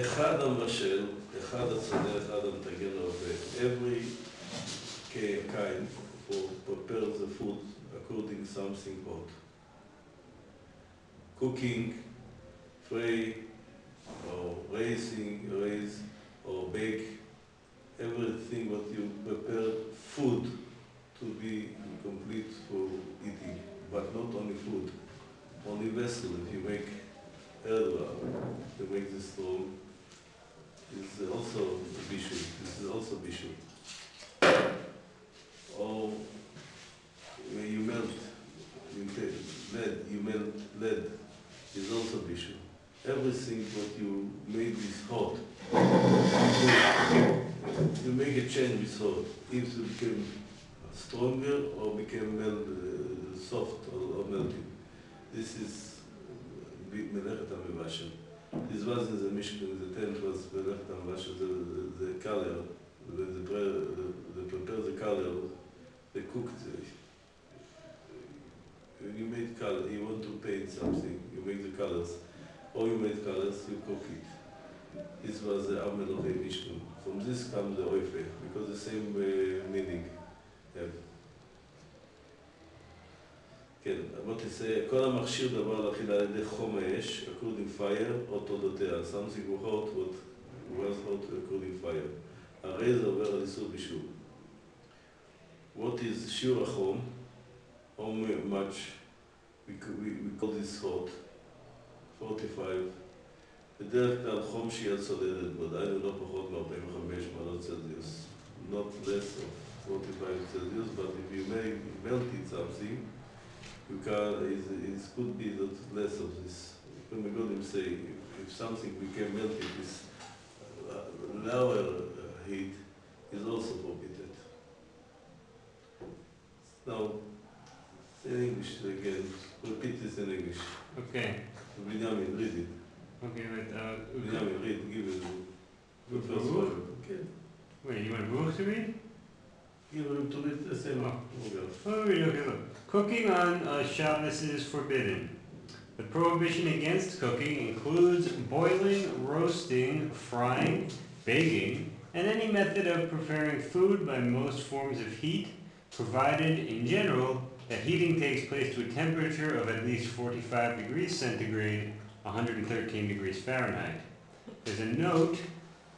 אחד המשל, אחד הצודק, אחד המתגן הרבה. Every kind prepares the food according to something hot. Cooking, fry, or raise, or bake, everything what you prepare food to be complete for eating, but not only food, only vessel. If you make earthware, to make the stone, is also bishul. This is also bishul. Or when you melt lead is also bishul. Everything what you made with hot, you make a change with hot. If it became stronger or became soft or melted. This is כהלכתה-אנגלית. This was in the Mishkan, the tent was כהלכתה-אנגלית, the color, they prepare the color, they cooked it. You made color, you want to paint something, you make the colors, or you made colors, you cook it. This was the Amel of the Mishkan. From this comes the Oife, because the same meaning have. כן, אמרתי, כל המכשיר דבר לאכילה על ידי חום האש, according fire, או תודותיה. something hot, what was hot according fire. הרי זה עובר על איסור בישול. What is שיעור החום? How much we call this hot? 45. בדרך כלל חום שהיא הצולדת, ודאי לא פחות מ-45 מעלות צלזיוס. Not less of 45 Celsius, but if you melt it something, you can, it could be that less of this. When we go and say, if something became melted with lower heat, is also forbidden. Now, in English again, repeat this in English. Okay. Binyamin, read it. Okay, but Binyamin, read, give it the first Baruch? one. Okay. Wait, you want Baruch to read? Give him to read the same. Oh, read, okay, look. Cooking on Shabbos is forbidden. The prohibition against cooking includes boiling, roasting, frying, baking, and any method of preparing food by most forms of heat, provided, in general, that heating takes place to a temperature of at least 45 degrees centigrade, 113 degrees Fahrenheit. There's a note.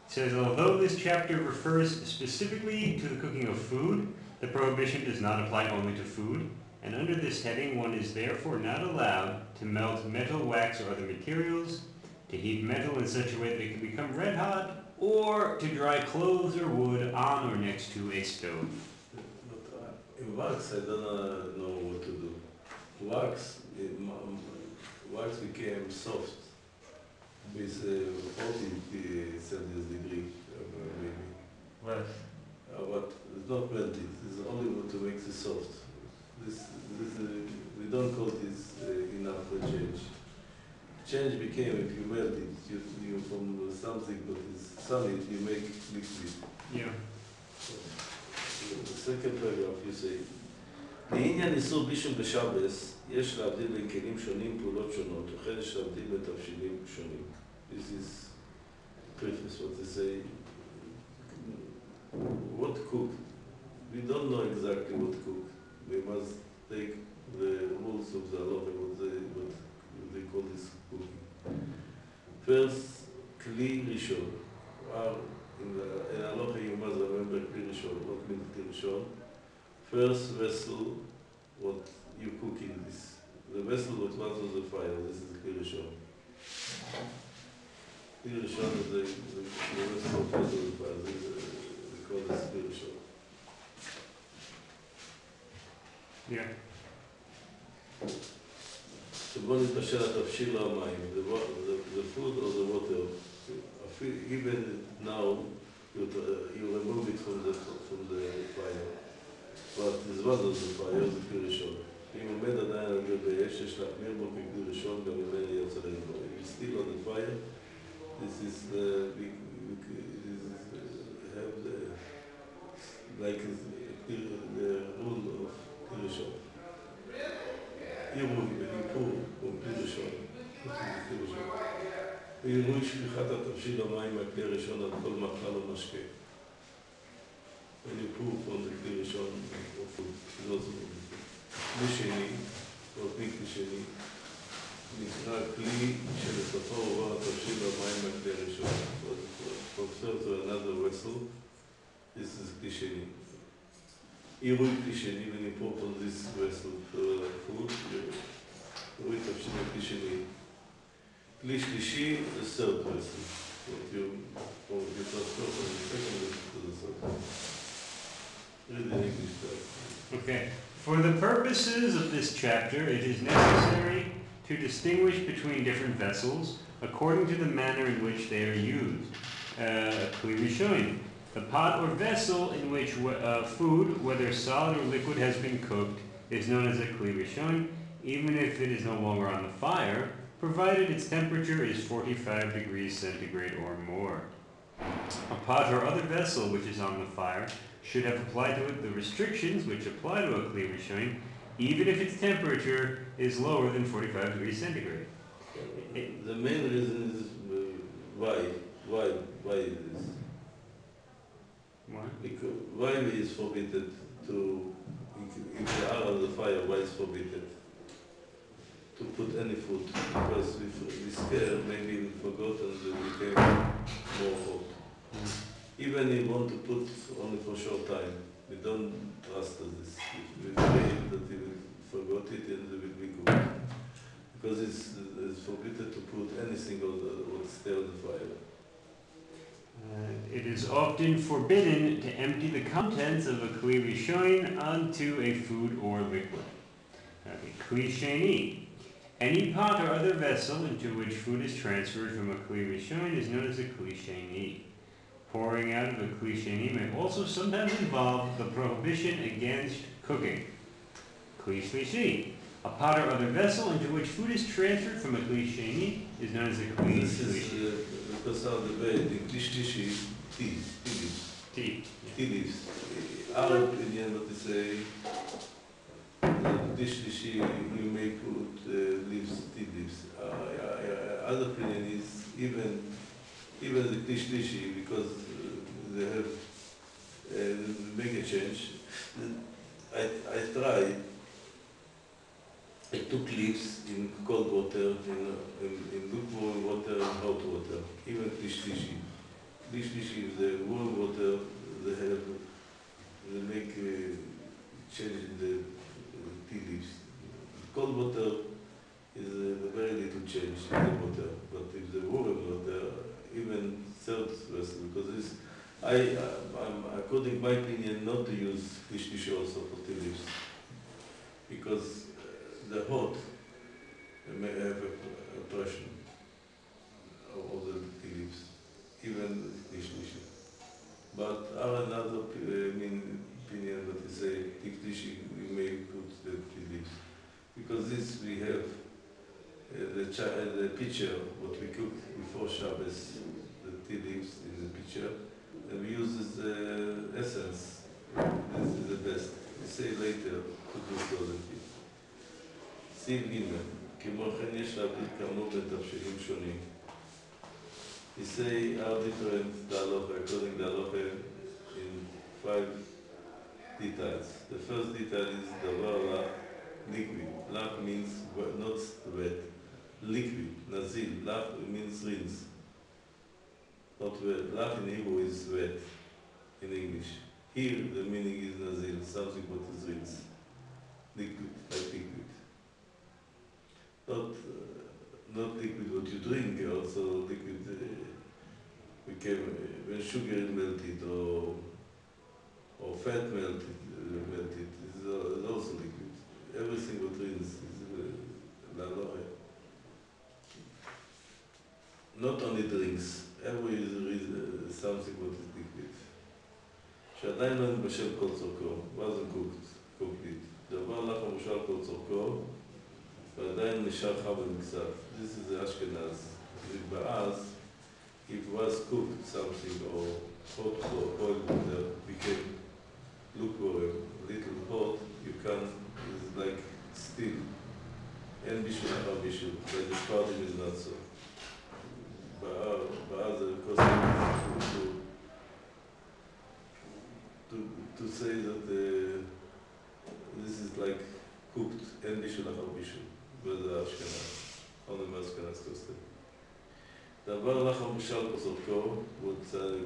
It says, although this chapter refers specifically to the cooking of food, the prohibition does not apply only to food, and under this heading one is therefore not allowed to melt metal, wax, or other materials, to heat metal in such a way that it can become red hot, or to dry clothes or wood on or next to a stove. In wax, I don't know what to do. Wax became soft with 40 Celsius degree, maybe. What? But it's not melted. It's only to make it soft. We don't call this enough for change. Change became if you melt it, you from something that is solid, you make liquid. Yeah. The second paragraph you say, לעניין איסור בישול בשבס, יש להבדיל בין כלים שונים, פעולות שונות, וכן יש להבדיל בין תבשילים שונים. This is preface, what they say. What cook? We don't know exactly what cook. We must take the rules of the law, what they call this cooking. First, כלי ראשון. In halacha you must remember כלי ראשון, not כלי ראשון. First vessel, what you cook in this. The vessel that runs on the fire, this is כלי ראשון. כלי ראשון is the vessel that runs on the fire, we call this כלי ראשון. Yeah. שבו נתבשל התבשיל או המים, the food or the water. Even now, you remove it from the fire. But this was on the fire, זה כלי ראשון. אם עומד עדיין על גבי אש, יש להחמיר בו ככלי ראשון, גם ממני יוצא לבוא. If it's still on the fire, this is have like the rule of כלי ראשון. עירוב, עיפור, או כלי ראשון. ועירוי שפיכת התבשיל המים מהכלי ראשון על כל מאכל או משקה. When you pour from the כלי ראשון או food, כלי שני, או כלי שני, נקרא כלי שלסופו עובר התבשיל המים מהכלי ראשון. Transfer to another vessel, this is כלי שני. עירוי כלי שני, when you pour from this vessel food, עירוי תבשיל כלי שני. כלי שלישי, the third vessel. What you transfer from the second vessel to the third. Read the English text. Okay. For the purposes of this chapter, it is necessary to distinguish between different vessels according to the manner in which they are used. Kli Rishonim. The pot or vessel in which food, whether solid or liquid, has been cooked is known as a Kli Rishonim, even if it is no longer on the fire, provided its temperature is 45 degrees centigrade or more. A pot or other vessel which is on the fire should have applied to it the restrictions which apply to a Kli Rishonim, even if its temperature is lower than 45 degrees centigrade. The main reason is why is this? Why? Because why it is forbidden to, if they are on the fire, why is forbidden to put any food? Because we scare, maybe we forgot and they became more hot. Even if we want to put only for a short time, we don't trust this. We afraid that we will forgot it and it will be good. Because it's forbidden to put anything on what stay on the fire. It is often forbidden to empty the contents of a Kli Rishonim onto a food or liquid. Okay, Kli Sheni. Any pot or other vessel into which food is transferred from a Kli Rishonim is known as a Kli Sheni. Pouring out of a Kli Sheni may also sometimes involve the prohibition against cooking. Kli Shlishi. A pot or other vessel into which food is transferred from a Kli Sheni is known as a Kli Shlishi. Because of the way the Kli Shlishi, tea leaves. Our opinion, what they say, Kli Shlishi, you may put tea leaves. Other opinion is even the Kli Shlishi, because they have make a change. I tried. I took leaves in cold water, in lukewarm water, and hot water, even Kli Shlishi. Kli Shlishi, the warm water, they make change in the tea leaves. Cold water is a very little change in the water, but if the warm water, even third vessel, because I'm according to my opinion, not to use Kli Shlishi also for tea leaves, because the hot may have a pressure of the tea leaves, even Kli Shlishi. But our another opinion that they say Kli Shlishi we may put the tea leaves, because this we have the pitcher what we cook before Shabbos, the tea leaves in the pitcher, and we use this essence. This is the best. We say later to do so the tea. סיב ג' כמו כן יש להבדיל כאמור בתבשילים שונים. We say our different halacha according to halacha in 5 details. The first detail is דבר לח, liquid. לח means not wet, liquid, נזיל. לח means rinse, not wet. לח in Hebrew is wet in English. Here the meaning is נזיל, something what is rinse, liquid, like liquid. Not liquid what you drink, also liquid became when sugar is melted or fat melted is also liquid. Everything what rinse is laloche. Not only drinks, every is something what is liquid. שעדיין לא נבשל כל צורכו, wasn't cooked it. דבר לך המושל כל צורכו, ועדיין נשאר חם וקצת. This is the Ashkenaz. ואז, if it was cooked something or hot or oil water became lukewarm, little hot, you can, it's like still. אין בישול אחר בישול, but the spouting is not so. koste. דבר לאחר משל כוסרקו,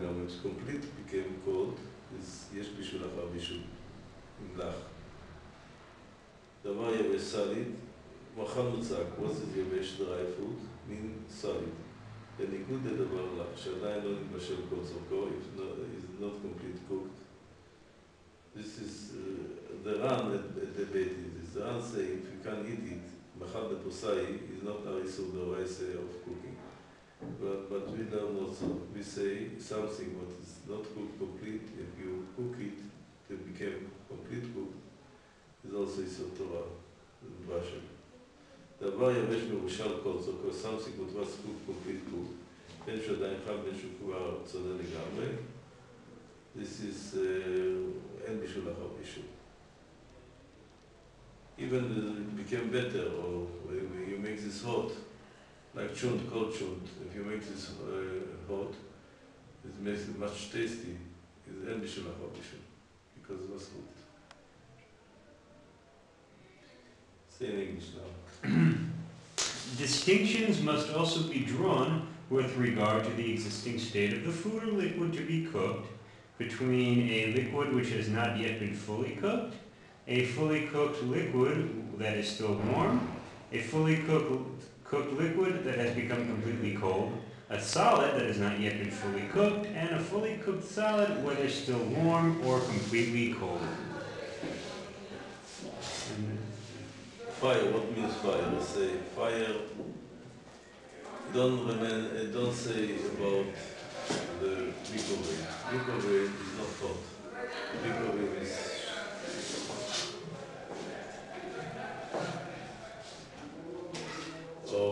גם complete became cold, יש בישול אחר בישול, עם לח. דבר יבש סליד, מאכל מוצק, what is יבש dry food, mean solid. בניגוד לדבר לך, שעדיין לא נתבשל כוסרקו, is not complete cooked. This is the Ran debated this. The Ran say if you can't eat it, מאכל בפוסאי is not הריסור דאורייסה of cooking. But we learn also, we say something what is not cooked complete, if you cook it, it became complete cooked, is also Isur Torah, Bashem. דבר יבש מרושל כוסרקו, something what was cooked complete cooked, בין שעדיין חם בין שהוא כבר צודק לגמרי, this is אין בישול אחר בישול. Even it became better, or you make this hot, like chunt, cold chunt. If you make this hot, it makes it much tasty. It's אין בישול אחר בישול, because it was cooked. Say in English now. Distinctions must also be drawn with regard to the existing state of the food or liquid to be cooked, between a liquid which has not yet been fully cooked, a fully cooked liquid that is still warm, a fully cooked liquid that has become completely cold, a solid that has not yet been fully cooked, and a fully cooked solid whether still warm or completely cold. Fire, what means fire? Let's say fire, don't say about the microwave. Microwave is not hot. Microwave is or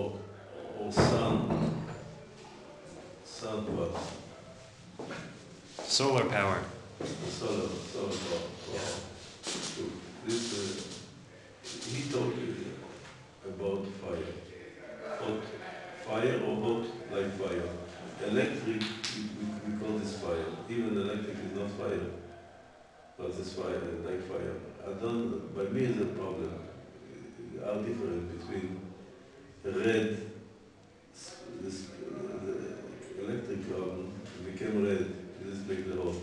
sun what? Solar power. Solar power. Wow. This he talked about fire. Hot fire or hot like fire. Electric, we call this fire. Even electric is not fire, but it's fire, like fire. By me is a problem. Are different between red, the electric oven became red, this makes the hot.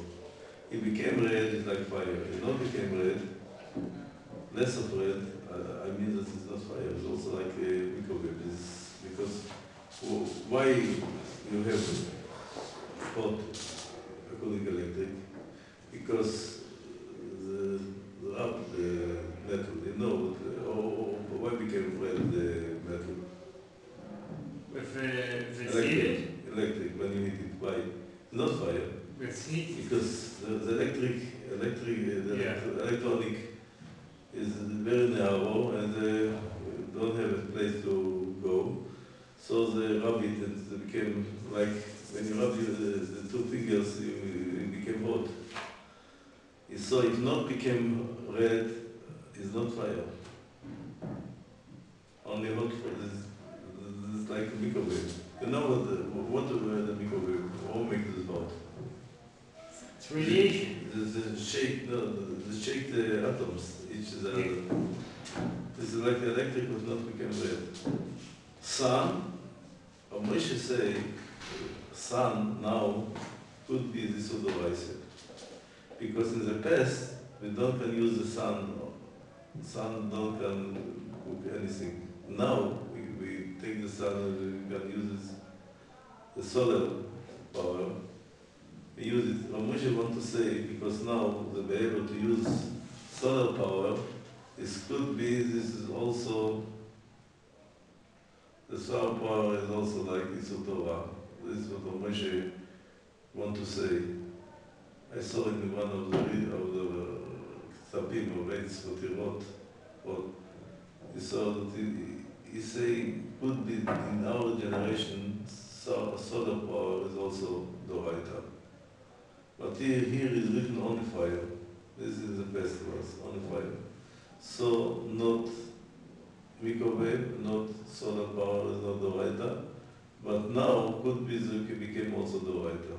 It became red, it's like fire. It not became red, less of red, I mean that it's not fire, it's also like a microwave. Because why you have hot according to electric? Because the metal, you know, why became red the metal? If it's heated? Electric, when you heat it, why? Not fire. It's heat. Because the electronic is very narrow and don't have a place to go. So they rub it and it became like, when you rub the two fingers, it became hot. So if not became red, it's not fire. Only hot this is like a microwave. You know what the microwave, what makes it hot? It's radiation. They shake the atoms, each is other. This is like the electric was not became red. Sun, or Moshe say, sun now could be this other ice. Because in the past, we don't can use the sun. Sun don't can cook anything. Now, we take the sun and we can use the solar power. We use it. Moshe want to say, because now they'll be able to use solar power, this could be, this is also, the solar power is also like Isur Torah. This is what Moshe want to say. I saw it in one of the Ksapim or Reitz for Tirot. He saw that he say could be in our generation solar power is also Doraita. But here is written on fire. This is the best was on fire. So not microwave, not solar power is not Doraita, but now could be it became also Doraita.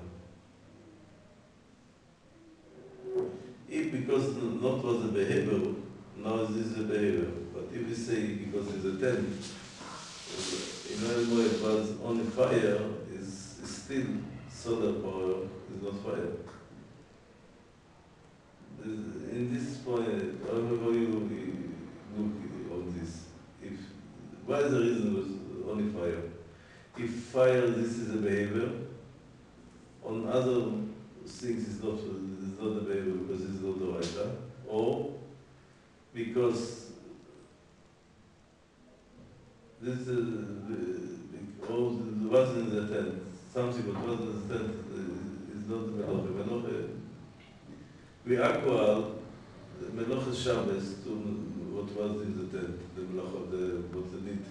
If because not was a behavior, now this is a behavior. But if we say because it's a 10, in other words, was only fire is still solar power, is not fire. In this point, how you look on this? What is the reason was only fire? If fire, this is a behavior, on other things it's not a behavior because it's not the right, or because this is what's in the tent, something what was in the tent is not the meloche. We equal meloche Shabbos to what was in the tent, the meloche, what the need,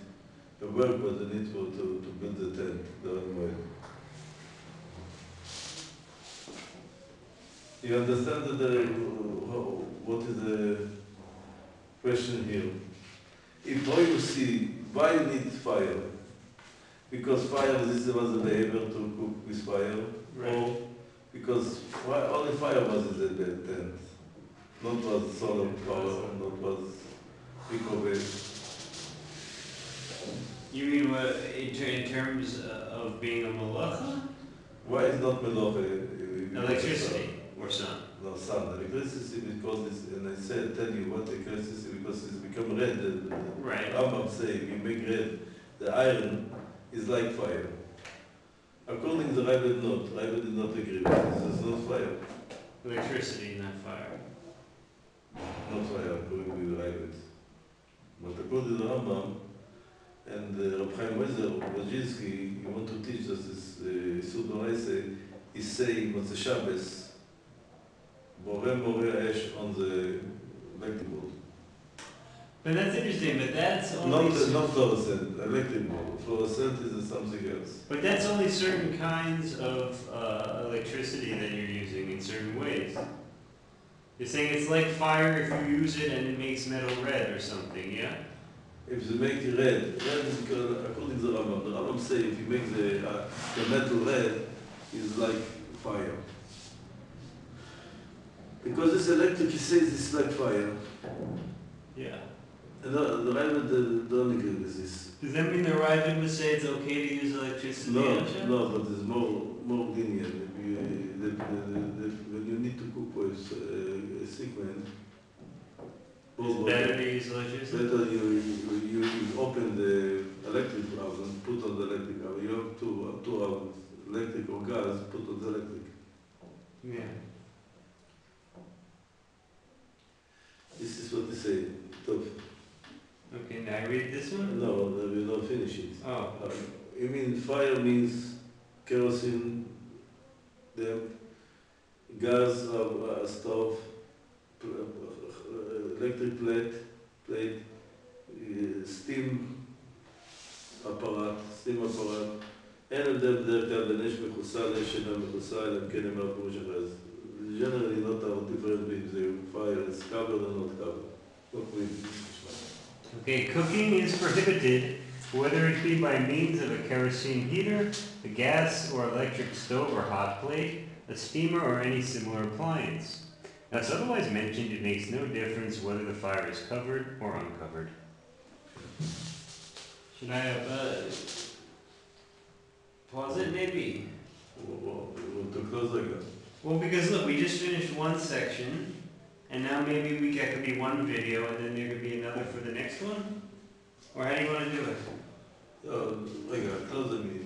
the work was the need for to build the tent, the way. You understand that what is the question here? If how you see why you need fire, because fire this was the behavior to cook with fire, Right. or because only fire was in the tent, not was solar power, not was microwave. You mean what, in terms of being a malacha? Why is not meloche? Electricity or sun? No, sun. Electricity because it's, and I said, tell you what electricity because it's become red. Right. Rambam say if you make red, the iron is like fire. According to Rabbit not. Rabbit did not agree with this. It's not fire. Electricity, not fire. Not fire, according to Rabbit. But according to Rambam and Reb Chaim Wojcinski, you want to teach us this Yisur Doraisa, he say what's the Shabbos, Boreh Ash on the electric board. But that's interesting, but that's only... Not fluorescent, electric board. Fluorescent is something else. But that's only certain kinds of electricity that you're using in certain ways. You're saying it's like fire if you use it and it makes metal red or something, yeah? If you make it red is because, according to the Rambam say if you make the metal red, is like fire. Because this electric, he says it's like fire. Yeah. And the Rabbit don't agree with this. Does that mean the Rabbit would say it's okay to use electricity? No, but there's more lenient. When you need to cook with a sick man, It's better to use electricity? better you open the electric oven, put on the electric oven. You have two ovens, electric or gas, put on the electric. Yeah. This is what they say. Top. Okay, now I read this one? No, we don't finish it. Oh. You mean fire means kerosene, lamp, gas, stove, electric plate, steam apparat. אין הבדל בדרך כלל בין אש מכוסה לאש שאינה מכוסה, אלא אם כן אמר פירוש אחר. Generally not our difference between fire is covered or not covered. Okay, cooking is prohibited, whether it be by means of a kerosene heater, a gas or electric stove or hot plate, a steamer or any similar appliance. As otherwise mentioned, it makes no difference whether the fire is covered or uncovered. Should I pause it maybe? To close again. Well, because look, we just finished one section, and now maybe that could be one video, and then there could be another for the next one? Or how do you want to do it? Close the meeting.